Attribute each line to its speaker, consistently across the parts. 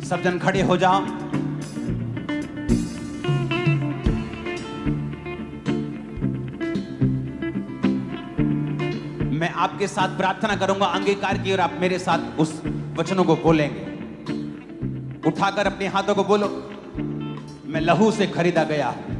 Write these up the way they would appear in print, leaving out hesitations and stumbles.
Speaker 1: सब जन खड़े हो जाओ। मैं आपके साथ प्रार्थना करूंगा अंगीकार की, और आप मेरे साथ उस वचनों को बोलेंगे। उठाकर अपने हाथों को बोलो, मैं लहू से खरीदा गया हूं,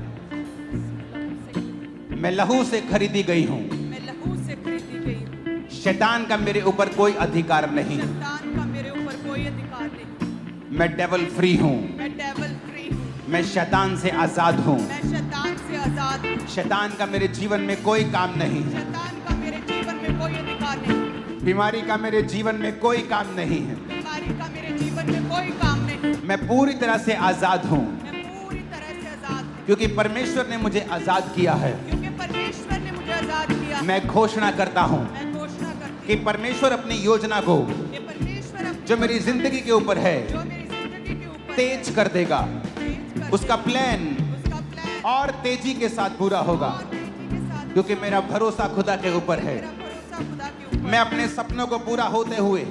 Speaker 1: मैं लहू से खरीदी गई हूं,
Speaker 2: मैं लहू से खरीदी गई हूं।
Speaker 1: शैतान का मेरे ऊपर कोई अधिकार नहीं,
Speaker 2: शैतान का मेरे ऊपर कोई अधिकार नहीं।
Speaker 1: मैं डेविल फ्री हूं,
Speaker 2: मैं डेविल फ्री हूं।
Speaker 1: मैं शैतान से आजाद हूं,
Speaker 2: मैं शैतान से आजाद हूं।
Speaker 1: शैतान का मेरे जीवन में कोई काम नहीं,
Speaker 2: शैतान का मेरे जीवन में कोई अधिकार नहीं।
Speaker 1: बीमारी का मेरे जीवन में कोई काम नहीं है।
Speaker 2: बीमारी का मेरे जीवन में कोई काम नहीं।
Speaker 1: मैं पूरी तरह से आजाद हूं,
Speaker 2: मैं पूरी तरह से आजाद हूं।
Speaker 1: क्योंकि परमेश्वर ने मुझे आजाद किया है।
Speaker 2: क्योंकि परमेश्वर ने मुझे आजाद किया।
Speaker 1: मैं घोषणा करता हूं
Speaker 2: मैं घोषणा करती
Speaker 1: कि परमेश्वर अपनी योजना को
Speaker 2: हूं कि परमेश्वर
Speaker 1: जो मेरी जिंदगी के ऊपर है
Speaker 2: जो मेरी जिंदगी के ऊपर
Speaker 1: तेज कर देगा।
Speaker 2: तेज कर
Speaker 1: उसका प्लान
Speaker 2: उसका प्लान
Speaker 1: और तेजी के साथ पूरा होगा,
Speaker 2: और तेजी के साथ
Speaker 1: क्योंकि मेरा भरोसा खुदा के ऊपर है।
Speaker 2: मेरा भरोसा खुदा के ऊपर।
Speaker 1: मैं अपने सपनों को पूरा होते हुए,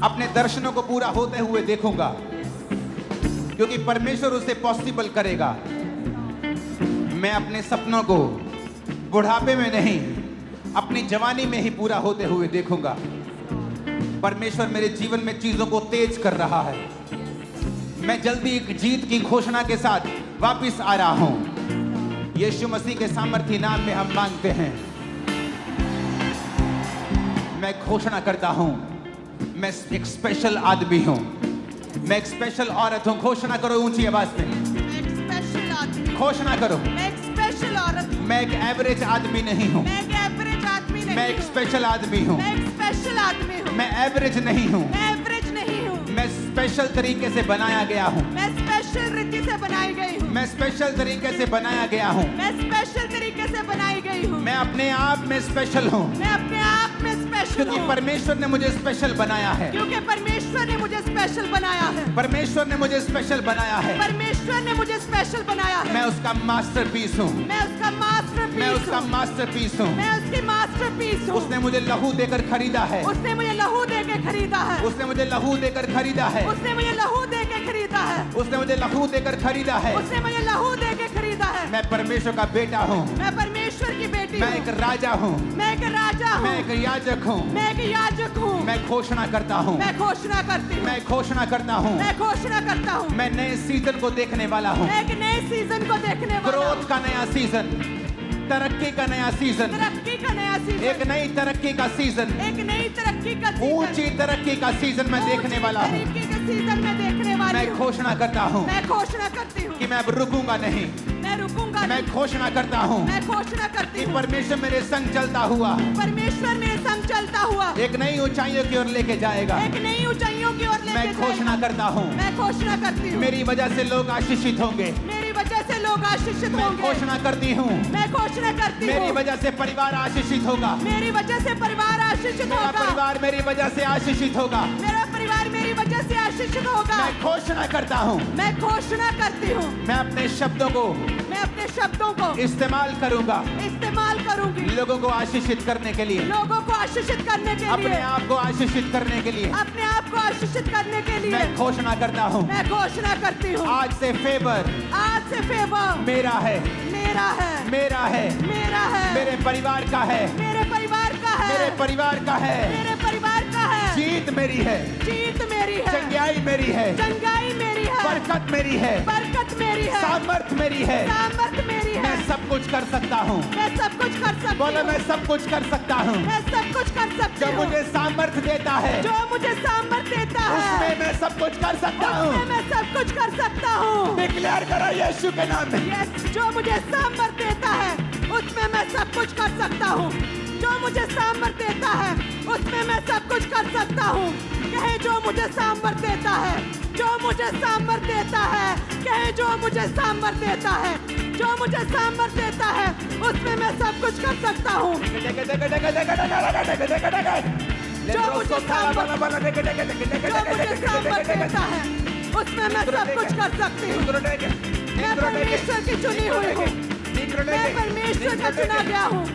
Speaker 1: अपने दर्शनों को पूरा होते हुए देखूंगा, क्योंकि परमेश्वर उसे पॉसिबल करेगा। मैं अपने सपनों को बुढ़ापे में नहीं, अपनी जवानी में ही पूरा होते हुए देखूंगा। परमेश्वर मेरे जीवन में चीजों को तेज कर रहा है। मैं जल्दी एक जीत की घोषणा के साथ वापस आ रहा हूं। यीशु मसीह के सामर्थी नाम में हम मांगते हैं। मैं घोषणा करता हूं, मैं एक स्पेशल आदमी हूं, मैं एक स्पेशल औरत हूं। घोषणा करो ऊंची आवाज में,
Speaker 2: मैं एक स्पेशल आदमी हूं।
Speaker 1: घोषणा करो।
Speaker 2: मैं एक स्पेशल औरत हूं।
Speaker 1: मैं एक एवरेज आदमी नहीं हूं,
Speaker 2: मैं एक एवरेज आदमी नहीं
Speaker 1: मैं एक
Speaker 2: हूं।
Speaker 1: स्पेशल आदमी हूं।
Speaker 2: मैं एक स्पेशल आदमी हूं।
Speaker 1: मैं एवरेज नहीं हूं,
Speaker 2: मैं एवरेज नहीं हूं।
Speaker 1: मैं स्पेशल तरीके से बनाया गया हूं।
Speaker 2: मैं स्पेशल रीति से बनाई गई हूं।
Speaker 1: मैं स्पेशल तरीके से बनाया गया हूं।
Speaker 2: मैं स्पेशल तरीके से बनाई गई हूं।
Speaker 1: मैं अपने आप में स्पेशल हूं,
Speaker 2: मैं अपने आप में स्पेशल
Speaker 1: क्योंकि
Speaker 2: हूं।
Speaker 1: परमेश्वर ने मुझे स्पेशल बनाया है।
Speaker 2: क्योंकि परमेश्वर ने मुझे स्पेशल बनाया है।
Speaker 1: परमेश्वर ने मुझे स्पेशल बनाया है।
Speaker 2: परमेश्वर ने मुझे स्पेशल बनाया है।
Speaker 1: मैं उसका मास्टरपीस हूं,
Speaker 2: मैं उसका मास्टरपीस
Speaker 1: मैं उसका
Speaker 2: हूं।
Speaker 1: मास्टरपीस हूं।
Speaker 2: मैं उसकी मास्टरपीस हूं।
Speaker 1: उसने मुझे लहू देकर खरीदा है।
Speaker 2: उसने मुझे लहू दे के खरीदा है।
Speaker 1: उसने मुझे लहू देकर खरीदा है।
Speaker 2: उसने मुझे लहू दे के खरीदा है।
Speaker 1: उसने मुझे लहू देकर खरीदा है।
Speaker 2: उसने मुझे लहू दे के खरीदा है।
Speaker 1: मैं परमेश्वर का बेटा हूं,
Speaker 2: मैं परमेश्वर की बेटी
Speaker 1: मैं
Speaker 2: हूं।
Speaker 1: एक राजा हूं,
Speaker 2: मैं एक राजा हूं।
Speaker 1: मैं एक याजक हूं।
Speaker 2: मैं एक याजक हूं।
Speaker 1: मैं घोषणा करता हूं,
Speaker 2: मैं घोषणा करती हूं।
Speaker 1: मैं घोषणा करता हूं,
Speaker 2: मैं घोषणा करता हूं।
Speaker 1: मैं नए सीजन को देखने वाला हूं।
Speaker 2: मैं एक नए सीजन को देखने वाला हूं।
Speaker 1: ग्रोथ का नया सीजन, तरक्की का नया सीजन,
Speaker 2: तरक्की का नया सीजन।
Speaker 1: एक नई तरक्की का सीजन,
Speaker 2: एक नई तरक्की का सीजन।
Speaker 1: ऊंची तरक्की का सीजन मैं देखने वाला हूं।
Speaker 2: तरक्की का सीजन मैं देखने वाली
Speaker 1: मैं
Speaker 2: हूं।
Speaker 1: घोषणा करता हूं
Speaker 2: मैं घोषणा करती हूं
Speaker 1: कि मैं अब रुकूंगा नहीं।
Speaker 2: मैं रुकूंगा
Speaker 1: मैं
Speaker 2: नहीं।
Speaker 1: घोषणा करता हूं
Speaker 2: मैं घोषणा करती
Speaker 1: कि
Speaker 2: हूं
Speaker 1: परमेश्वर मेरे संग चलता हुआ
Speaker 2: परमेश्वर मेरे संग चलता हुआ
Speaker 1: एक नई ऊंचाइयों की ओर लेके जाएगा।
Speaker 2: एक नई ऊंचाइयों की ओर लेके
Speaker 1: मैं घोषणा
Speaker 2: जाएगा।
Speaker 1: करता हूं,
Speaker 2: मैं घोषणा करती हूँ।
Speaker 1: मेरी वजह से लोग आशीषित होंगे।
Speaker 2: मेरी वजह से लोग आशीषित
Speaker 1: मैं
Speaker 2: होंगे।
Speaker 1: घोषणा करती हूँ,
Speaker 2: मैं घोषणा करती
Speaker 1: मेरी
Speaker 2: हूँ।
Speaker 1: वजह से परिवार आशीषित होगा।
Speaker 2: मेरी वजह से परिवार आशीषित
Speaker 1: मेरा
Speaker 2: होगा।
Speaker 1: परिवार मेरी वजह से आशीषित होगा।
Speaker 2: मेरा परिवार मेरी वजह से आशीषित होगा।
Speaker 1: मैं घोषणा करता हूँ,
Speaker 2: मैं घोषणा करती हूँ।
Speaker 1: मैं अपने शब्दों को
Speaker 2: मैं अपने शब्दों को
Speaker 1: इस्तेमाल करूंगा
Speaker 2: इस्तेमाल करूंगी
Speaker 1: लोगों को आशीषित करने के लिए,
Speaker 2: लोगों को आशीषित करने के
Speaker 1: अपने
Speaker 2: लिए,
Speaker 1: आप को आशीषित करने के लिए।
Speaker 2: अपने आप को आशीषित करने के लिए
Speaker 1: मैं घोषणा करता हूँ,
Speaker 2: मैं घोषणा करती हूँ।
Speaker 1: आज से फेवर
Speaker 2: आज से फेवर
Speaker 1: मेरा है,
Speaker 2: मेरा है,
Speaker 1: मेरा है,
Speaker 2: मेरा है,
Speaker 1: मेरे परिवार का है,
Speaker 2: मेरे परिवार का है,
Speaker 1: मेरे परिवार का है।
Speaker 2: मेरे परिवार का है।
Speaker 1: जीत मेरी है,
Speaker 2: जीत मेरी है,
Speaker 1: चंगाई मेरी है,
Speaker 2: चंगाई मेरी है,
Speaker 1: बरकत मेरी है,
Speaker 2: बरकत मेरी है,
Speaker 1: सामर्थ मेरी है।
Speaker 2: सामर्थ मेरी है।
Speaker 1: मैं सब कुछ कर सकता हूँ।
Speaker 2: मैं सब कुछ कर सकती
Speaker 1: बोलो
Speaker 2: हूँ।
Speaker 1: मैं सब कुछ कर सकता हूँ।
Speaker 2: मैं सब कुछ कर सकती
Speaker 1: जो
Speaker 2: हूँ।
Speaker 1: मुझे सामर्थ देता है
Speaker 2: जो मुझे सामर्थ देता है
Speaker 1: उसमें मैं सब कुछ कर सकता
Speaker 2: उसमें
Speaker 1: हूँ।
Speaker 2: मैं सब कुछ कर सकता हूँ।
Speaker 1: डिक्लेयर करो यीशु के नाम में।
Speaker 2: यस, जो मुझे सामर्थ देता है उसमें मैं सब कुछ कर सकता हूँ। जो मुझे सामर्थ देता है उसमें मैं सब कुछ कर सकता हूँ। कहे जो मुझे सामर्थ देता है, जो मुझे सामर्थ देता है, कहे जो मुझे सामर्थ देता है, जो मुझे सामर्थ देता है उसमें मैं सब कुछ कर सकता हूँ। जो मुझे सामर्थ देता है उसमें मैं सब कुछ कर सकती हूँ। मैं परमेश्वर की चुनी हुई हूँ। मैं परमेश्वर का चुना गया हूँ।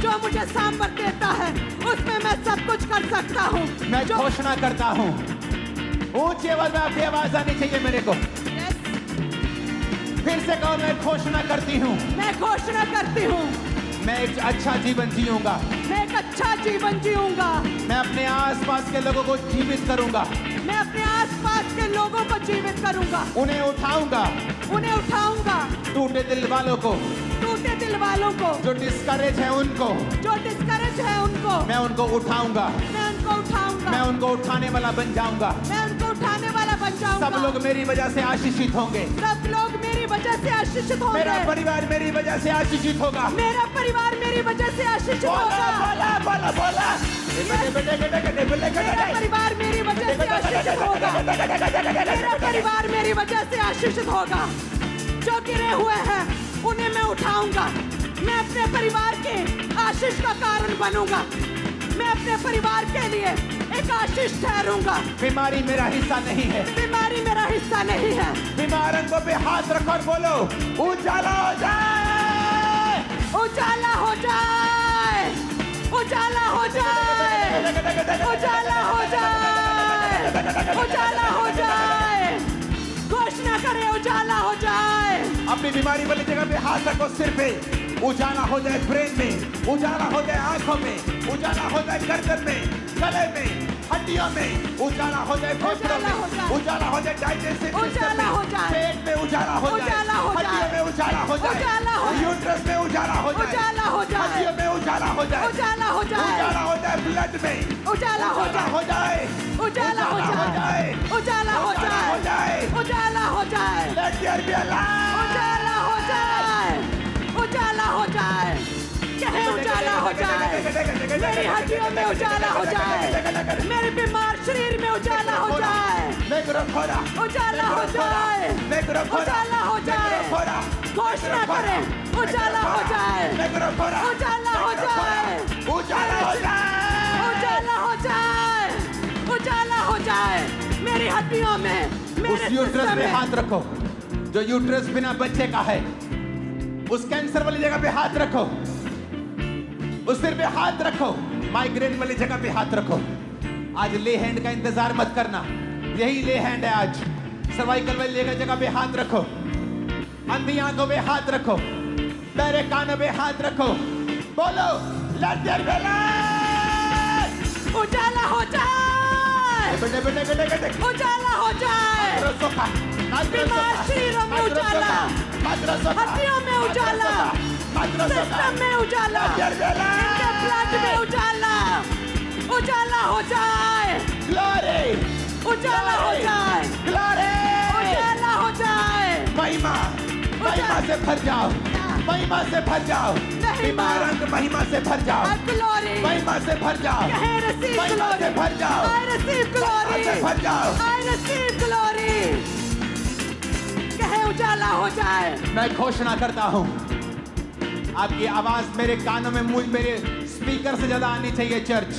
Speaker 2: जो मुझे सामर्थ देता है उसमें मैं सब कुछ कर सकता हूँ।
Speaker 1: मैं घोषणा करता हूँ ऊंची आवाज में आपकी आवाज आनी चाहिए मेरे को।
Speaker 2: Yes,
Speaker 1: फिर से कहो, मैं घोषणा करती हूँ,
Speaker 2: मैं घोषणा करती हूँ,
Speaker 1: मैं एक अच्छा जीवन जीऊंगा।
Speaker 2: मैं एक अच्छा जीवन जीऊंगा।
Speaker 1: मैं अपने आसपास के लोगों को जीवित करूंगा,
Speaker 2: मैं अपने आसपास के लोगों को जीवित करूंगा,
Speaker 1: उन्हें उठाऊंगा,
Speaker 2: उन्हें उठाऊंगा,
Speaker 1: टूटे दिल वालों को,
Speaker 2: टूटे दिल वालों को,
Speaker 1: जो डिस्करेज है उनको,
Speaker 2: जो डिस्करेज है उनको,
Speaker 1: मैं उनको उठाऊंगा,
Speaker 2: मैं उनको उठाऊंगा,
Speaker 1: मैं उनको उठाने वाला बन जाऊंगा।
Speaker 2: मैं उनको उठाने वाला बन जाऊंगा।
Speaker 1: सब लोग मेरी वजह से आशीषित होंगे,
Speaker 2: सब लोग मेरी वजह से आशीषित होंगे।
Speaker 1: मेरा परिवार मेरी वजह से आशीषित होगा।
Speaker 2: मेरा परिवार मेरी वजह से आशीषित
Speaker 1: बोला
Speaker 2: होगा।
Speaker 1: बोला बोला बोला।
Speaker 2: मेरा परिवार मेरी वजह से आशीषित होगा। मेरा परिवार मेरी वजह से आशीषित होगा। जो गिरे हुए हैं उन्हें मैं उठाऊंगा। मैं अपने परिवार के आशीष का कारण बनूंगा। मैं अपने परिवार के लिए एक आशीष ठहरूंगा।
Speaker 1: बीमारी मेरा हिस्सा नहीं है,
Speaker 2: बीमारी मेरा हिस्सा नहीं है।
Speaker 1: बीमारों पे हाथ रखो और बोलो, उजाला हो जाए,
Speaker 2: उजाला हो जाए, उजाला हो जाए, उजाला हो जाए, उजाला हो जाए। घोषणा करें, उजाला हो जाए।
Speaker 1: अपनी बीमारी वाली जगह पे हाथ रखो, सिर पे उजाला हो जाए, ब्रेन में उजाला हो जाए, आंखों में उजाला हो जाए, गर्दन में, गले में, हड्डियों में उजाला हो जाए, फेफड़ों में उजाला हो जाए, डाइजेस्टिव
Speaker 2: उजाला हो जाए,
Speaker 1: पेट में उजाला हो जाए,
Speaker 2: उजाला हो जाए,
Speaker 1: हड्डियों में उजाला हो जाए,
Speaker 2: उजाला हो जाए,
Speaker 1: यूट्रस में उजाला हो जाए,
Speaker 2: उजाला हो जाए,
Speaker 1: हड्डियों में उजाला हो जाए,
Speaker 2: उजाला हो जाए,
Speaker 1: उजाला हो जाए, ब्लड में
Speaker 2: उजाला हो जाए,
Speaker 1: उजाला हो जाए,
Speaker 2: उजाला हो जाए, उजाला हो जाए,
Speaker 1: Let there be a light.
Speaker 2: उजाला हो जाए, उजाला हो जाए। कहे उजाला हो जाए। मेरी हड्डियों में उजाला हो जाए। मेरे बीमार शरीर में उजाला हो जाए। उजाला हो जाए, उजाला हो जाए। घोषणा करें, उजाला हो जाए, उजाला हो जाए,
Speaker 1: उजाला हो जाए,
Speaker 2: उजाला हो जाए, उजाला हो जाए। मेरी हड्डियों में, मेरे
Speaker 1: उस यूट्रस
Speaker 2: सिस्टम
Speaker 1: पे
Speaker 2: में
Speaker 1: हाथ रखो जो यूट्रस बिना बच्चे का है। उस कैंसर वाली जगह पे हाथ रखो, उस सिर पे हाथ रखो, माइग्रेन वाली जगह पे हाथ रखो। आज ले हैंड का इंतजार मत करना, यही ले हैंड है आज। सर्वाइकल वाली जगह पे हाथ रखो, अंधी आंखों पे हाथ रखो, बहरे कानों पे हाथ रखो, बोलो लेट देयर बी लाइट।
Speaker 2: उजाला हो जाए, उजाला हो जाए। बीमार शरीरों में उजाला, हड्डियों में उजाला, सिस्टम में उजाला, इनके ब्लड में उजाला, उजाला हो जाए, उजाला हो जाए, उजाला हो जाए।
Speaker 1: महिमा, महिमा से भर जाओ, महिमा से भर जाओ, बीमार अंग महिमा से भर जाओ,
Speaker 2: ग्लोरी,
Speaker 1: महिमा से भर जाओ,
Speaker 2: I receive
Speaker 1: महिमा से
Speaker 2: glory,
Speaker 1: भर जाओ,
Speaker 2: I receive
Speaker 1: महिमा से
Speaker 2: glory,
Speaker 1: भर जाओ।
Speaker 2: I receive glory। कहे उजाला हो जाए।
Speaker 1: मैं घोषणा करता हूं, आपकी आवाज मेरे कानों में, मुझ मेरे स्पीकर से ज्यादा आनी चाहिए चर्च।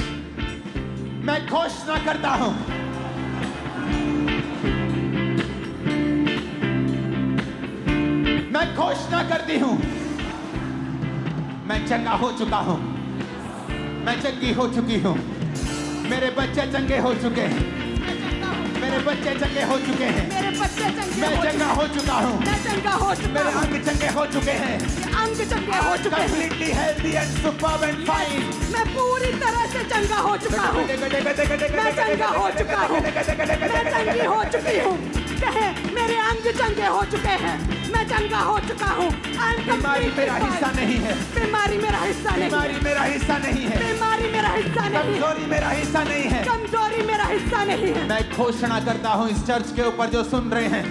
Speaker 1: मैं घोषणा करता हूं, मैं घोषणा करती हूं, मैं चंगा हो चुका हूं, मैं चंगी हो चुकी हूं, मेरे बच्चे चंगे हो चुके हैं, मेरे बच्चे चंगे हो चुके हैं,
Speaker 2: मेरे बच्चे चंगे
Speaker 1: मैं
Speaker 2: हो
Speaker 1: चंगा
Speaker 2: चुके
Speaker 1: हो चुका हूं,
Speaker 2: मैं चंगा हो चुका
Speaker 1: मेरे
Speaker 2: हूँ,
Speaker 1: अंग चंगे हो चुके हैं,
Speaker 2: अंग चंगे हो चुके हैं।
Speaker 1: completely healthy and superb and fine।
Speaker 2: मैं पूरी तरह से चंगा हो चुका हूँ, मैं चंगा हो चुका हूँ, मैं चंगी हो चुकी हूँ। कहे मेरे अंग चंगे हो चुके हैं, मैं चंगा हो चुका हूँ।
Speaker 1: बीमारी मेरा हिस्सा नहीं है,
Speaker 2: बीमारी मेरा हिस्सा नहीं,
Speaker 1: बीमारी मेरा हिस्सा नहीं है,
Speaker 2: बीमारी मेरा हिस्सा नहीं,
Speaker 1: कमजोरी मेरा हिस्सा नहीं है।
Speaker 2: कमजोरी मेरा हिस्सा नहीं है।
Speaker 1: मैं घोषणा करता हूँ इस चर्च के ऊपर जो सुन रहे हैं,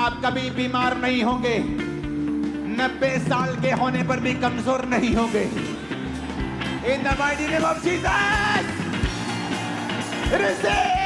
Speaker 1: आप कभी बीमार नहीं होंगे, 90 साल के होने पर भी कमजोर नहीं होंगे। In the mighty name of Jesus, receive